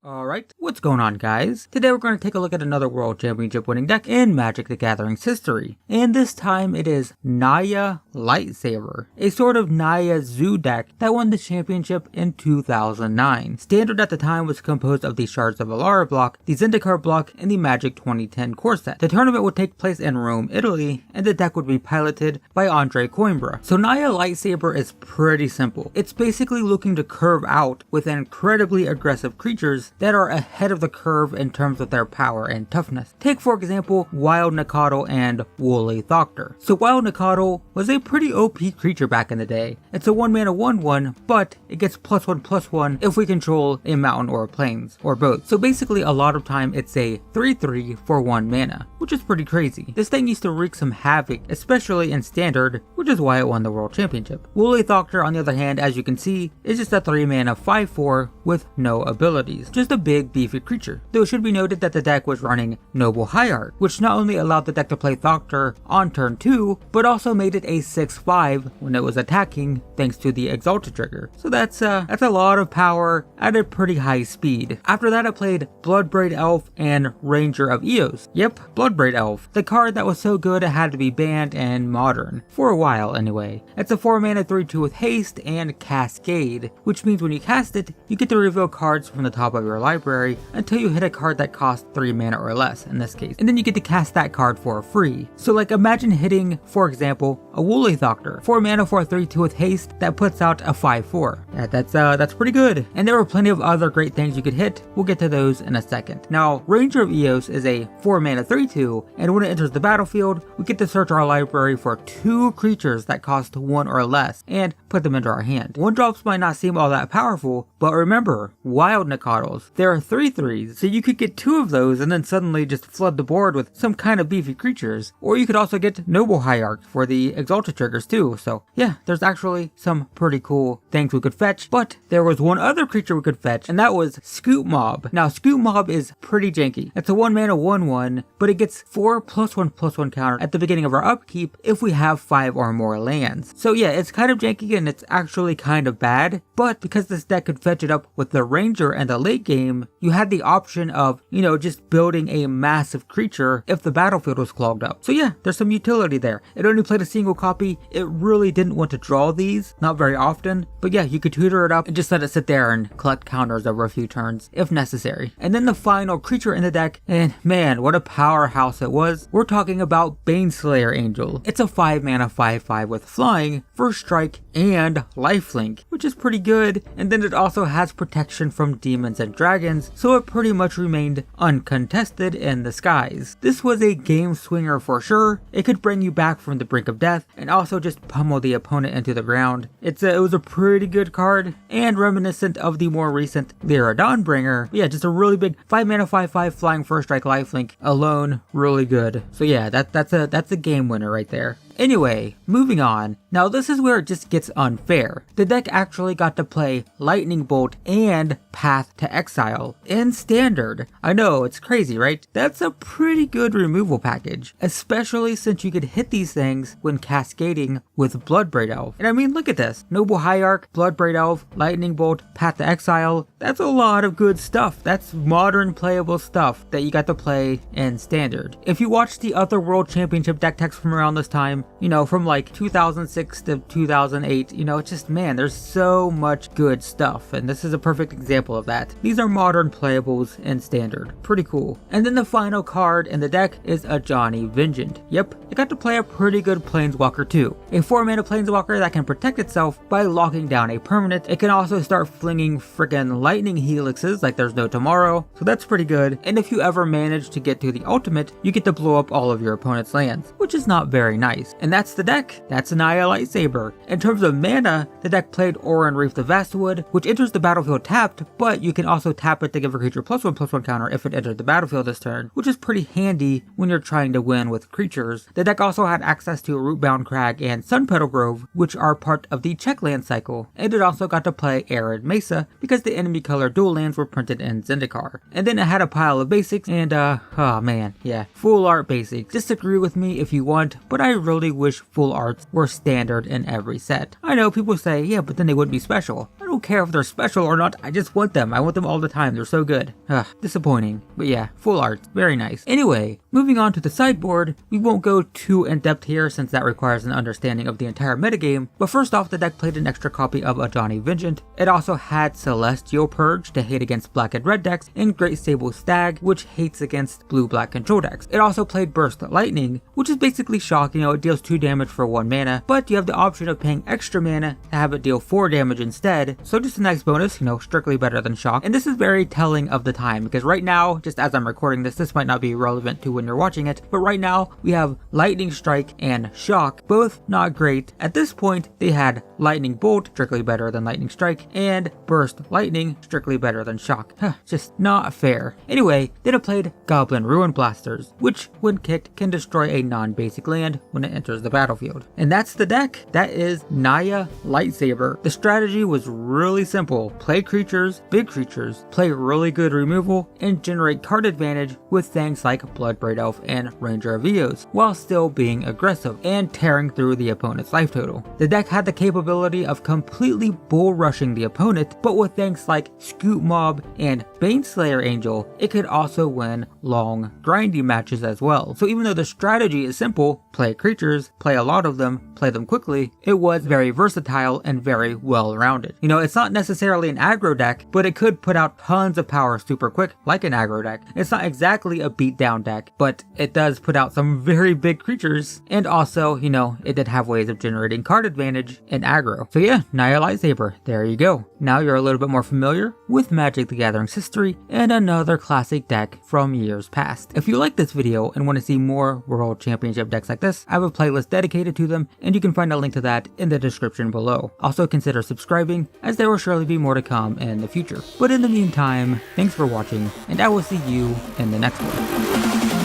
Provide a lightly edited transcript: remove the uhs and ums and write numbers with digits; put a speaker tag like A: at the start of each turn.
A: Alright, what's going on guys? Today we're going to take a look at another World Championship winning deck in Magic the Gathering's history. And this time it is Naya Lightsaber, a sort of Naya Zoo deck that won the championship in 2009. Standard at the time was composed of the Shards of Alara block, the Zendikar block, and the Magic 2010 core set. The tournament would take place in Rome, Italy, and the deck would be piloted by Coimbra. So Naya Lightsaber is pretty simple. It's basically looking to curve out with incredibly aggressive creatures that are ahead of the curve in terms of their power and toughness. Take for example Wild Nacatl and Woolly Thoctor. So Wild Nacatl was a pretty OP creature back in the day. It's a 1-mana 1/1, but it gets +1/+1 if we control a mountain or a plains, or both. So basically a lot of time it's a 3/3 for 1 mana, which is pretty crazy. This thing used to wreak some havoc, especially in standard, which is why it won the World Championship. Woolly Thoctor on the other hand, as you can see, is just a 3-mana 5/4 with no abilities. Just a big beefy creature. Though it should be noted that the deck was running Noble Hierarch, which not only allowed the deck to play Thoctor on turn 2, but also made it a 6/5 when it was attacking thanks to the Exalted trigger. So that's a lot of power at a pretty high speed. After that it played Bloodbraid Elf and Ranger of Eos. Yep, Bloodbraid Elf. The card that was so good it had to be banned in Modern. For a while anyway. It's a 4-mana 3/2 with haste and Cascade, which means when you cast it, you get to reveal cards from the top of your library until you hit a card that costs 3 mana or less in this case, and then you get to cast that card for free. So like imagine hitting, for example, a Woolly Thoctor, 4 mana for a 3/2 with haste that puts out a 5/4. That's pretty good. And there were plenty of other great things you could hit. We'll get to those in a second. Now Ranger of Eos is a 4-mana 3/2, and when it enters the battlefield, we get to search our library for 2 creatures that cost 1 or less and put them into our hand. 1-drops might not seem all that powerful, but remember, Wild Nacatls, there are 3/3s, so you could get 2 of those and then suddenly just flood the board with some kind of beefy creatures. Or you could also get Noble Hierarch for the Exalted triggers too. So yeah, there's actually some pretty cool things we could fetch. But there was one other creature we could fetch, and that was Scoop Mob. Now Scoop Mob is pretty janky. It's a 1-mana 1/1, but it gets 4 +1/+1 counter at the beginning of our upkeep if we have 5 or more lands. So yeah, it's kind of janky and it's actually kind of bad, but because this deck could fetch it up with the Ranger and the late game, you had the option of, just building a massive creature if the battlefield was clogged up. So yeah, there's some utility there. It only played a single copy. It really didn't want to draw these, not very often, but yeah, you could tutor it up and just let it sit there and collect counters over a few turns if necessary. And then the final creature in the deck, and man, what a powerhouse it was. We're talking about Baneslayer Angel. It's a 5-mana 5/5 with flying, first strike, and lifelink, which is pretty good. And then it also has protection from demons and dragons, so it pretty much remained uncontested in the skies. This was a game swinger for sure. It could bring you back from the brink of death and also just pummel the opponent into the ground. It was a pretty good card and reminiscent of the more recent Lyra Dawnbringer. But yeah, just a really big 5-mana 5/5 flying first strike lifelink alone, really good. So yeah, that's a game winner right there. Anyway, moving on. Now this is where it just gets unfair. The deck actually got to play Lightning Bolt and Path to Exile in Standard. I know, it's crazy, right? That's a pretty good removal package, especially since you could hit these things when cascading with Bloodbraid Elf. And I mean, look at this. Noble Hierarch, Bloodbraid Elf, Lightning Bolt, Path to Exile. That's a lot of good stuff. That's modern playable stuff that you got to play in Standard. If you watch the other World Championship deck techs from around this time, from like 2006 to 2008, it's just, man, there's so much good stuff, and this is a perfect example of that. These are modern playables in Standard. Pretty cool. And then the final card in the deck is Ajani Vengeant. Yep, it got to play a pretty good Planeswalker too. A 4-mana Planeswalker that can protect itself by locking down a permanent. It can also start flinging freaking lightning helixes like there's no tomorrow, so that's pretty good. And if you ever manage to get to the ultimate, you get to blow up all of your opponent's lands, which is not very nice. And that's the deck. That's Naya Lightsaber. In terms of mana, the deck played Oran Reef the Vastwood, which enters the battlefield tapped, but you can also tap it to give a creature +1/+1 counter if it entered the battlefield this turn, which is pretty handy when you're trying to win with creatures. The deck also had access to Rootbound Crag and Sunpetal Grove, which are part of the Checkland cycle, and it also got to play Arid Mesa because the enemy color dual lands were printed in Zendikar. And then it had a pile of basics and oh man, yeah, full art basics. Disagree with me if you want, but I really really wish full arts were standard in every set. I know people say, yeah, but then they wouldn't be special. I don't care if they're special or not, I just want them. I want them all the time, they're so good. Ugh, disappointing. But yeah, full arts, very nice. Anyway, moving on to the sideboard, we won't go too in depth here since that requires an understanding of the entire metagame, but first off, the deck played an extra copy of Ajani Vengeant. It also had Celestial Purge to hate against black and red decks, and Great Sable Stag, which hates against blue-black control decks. It also played Burst Lightning, which is basically shock, it deals 2 damage for 1 mana, but you have the option of paying extra mana to have it deal 4 damage instead, so just a nice bonus, strictly better than shock. And this is very telling of the time, because right now, just as I'm recording this might not be relevant to when you're watching it, but right now, we have Lightning Strike and Shock, both not great. At this point, they had Lightning Bolt, strictly better than Lightning Strike, and Burst Lightning, strictly better than Shock. Just not fair. Anyway, then it played Goblin Ruin Blasters, which when kicked can destroy a non-basic land when it enters the battlefield. And that's the deck. That is Naya Lightsaber. The strategy was really simple. Play creatures, big creatures, play really good removal, and generate card advantage with things like Bloodbraid Elf and Ranger of Eos, while still being aggressive and tearing through the opponent's life total. The deck had the capability of completely bull rushing the opponent, but with things like Scoot Mob and Baneslayer Angel, it could also win long, grindy matches as well. So even though the strategy is simple, play creatures, play a lot of them, play them quickly, it was very versatile and very well rounded. It's not necessarily an aggro deck, but it could put out tons of power super quick, like an aggro deck. It's not exactly a beatdown deck, but it does put out some very big creatures, and also, it did have ways of generating card advantage in aggro. So yeah, Naya Lightsaber, there you go. Now you're a little bit more familiar with Magic the Gathering's history and another classic deck from years past. If you like this video and want to see more World Championship decks like this, I have a playlist dedicated to them, and you can find a link to that in the description below. Also consider subscribing, as there will surely be more to come in the future. But in the meantime, thanks for watching, and I will see you in the next one.